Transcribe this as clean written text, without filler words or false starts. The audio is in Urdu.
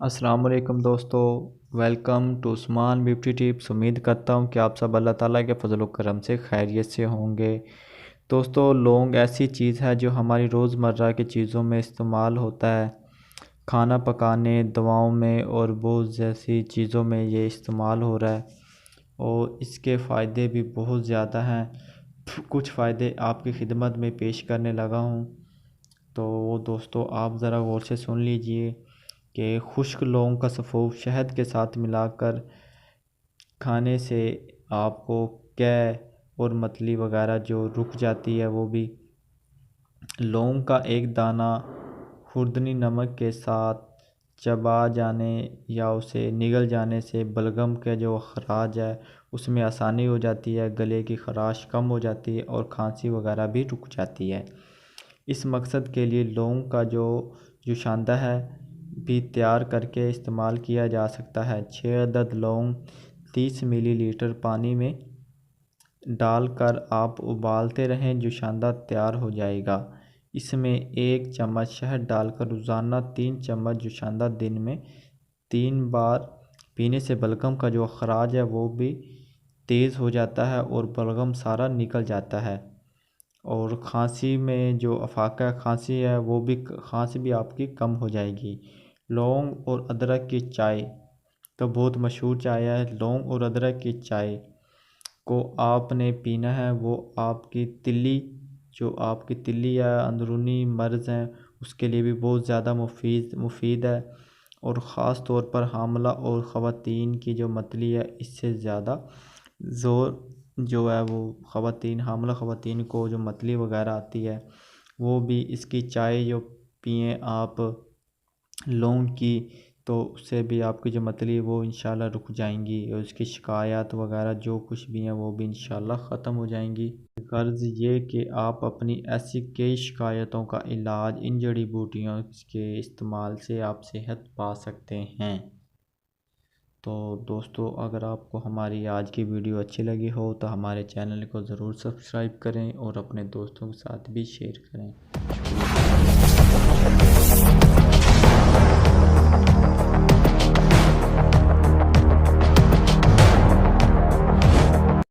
السلام علیکم دوستو، welcome to Usman beauty tips. امید کرتا ہوں کہ آپ سب اللہ تعالیٰ کے فضل و کرم سے خیریت سے ہوں گے۔ دوستو، لونگ ایسی چیز ہے جو ہماری روزمرہ کی چیزوں میں استعمال ہوتا ہے، کھانا پکانے، دواؤں میں اور بہت جیسی چیزوں میں یہ استعمال ہو رہا ہے اور اس کے فائدے بھی بہت زیادہ ہیں۔ کچھ فائدے آپ کی خدمت میں پیش کرنے لگا ہوں، تو وہ دوستو آپ ذرا غور سے سن لیجئے کہ خشک لونگ کا سفوف شہد کے ساتھ ملا کر کھانے سے آپ کو قے اور متلی وغیرہ جو رک جاتی ہے وہ بھی۔ لونگ کا ایک دانہ خوردنی نمک کے ساتھ چبا جانے یا اسے نگل جانے سے بلغم کے جو اخراج ہے اس میں آسانی ہو جاتی ہے، گلے کی خراش کم ہو جاتی ہے اور کھانسی وغیرہ بھی رک جاتی ہے۔ اس مقصد کے لیے لونگ کا جو جوشاندہ ہے بھی تیار کر کے استعمال کیا جا سکتا ہے۔ 6 عدد لونگ 30 ملی لیٹر پانی میں ڈال کر آپ ابالتے رہیں، جوشاندہ تیار ہو جائے گا۔ اس میں 1 چمچ شہد ڈال کر روزانہ 3 چمچ جوشاندہ دن میں 3 بار پینے سے بلغم کا جو اخراج ہے وہ بھی تیز ہو جاتا ہے اور بلغم سارا نکل جاتا ہے، اور کھانسی میں جو افاقہ کھانسی ہے وہ بھی کھانسی بھی آپ کی کم ہو جائے گی۔ لونگ اور ادرک کی چائے تو بہت مشہور چائے ہے۔ لونگ اور ادرک کی چائے کو آپ نے پینا ہے، وہ آپ کی تلی جو آپ کی تلی یا اندرونی مرض ہیں اس کے لیے بھی بہت زیادہ مفید ہے، اور خاص طور پر حاملہ اور خواتین کی جو متلی ہے اس سے زیادہ زور جو ہے وہ حاملہ خواتین کو جو متلی وغیرہ آتی ہے وہ بھی اس کی چائے جو پئیں آپ لونگ کی، تو اس سے بھی آپ کی جو متلی وہ انشاءاللہ رک جائیں گی اور اس کی شکایات وغیرہ جو کچھ بھی ہیں وہ بھی انشاءاللہ ختم ہو جائیں گی۔ غرض یہ کہ آپ اپنی ایسی کئی شکایتوں کا علاج ان جڑی بوٹیوں کے استعمال سے آپ صحت پا سکتے ہیں۔ تو دوستو، اگر آپ کو ہماری آج کی ویڈیو اچھی لگی ہو تو ہمارے چینل کو ضرور سبسکرائب کریں اور اپنے دوستوں کے ساتھ بھی شیئر کریں۔ شکریہ۔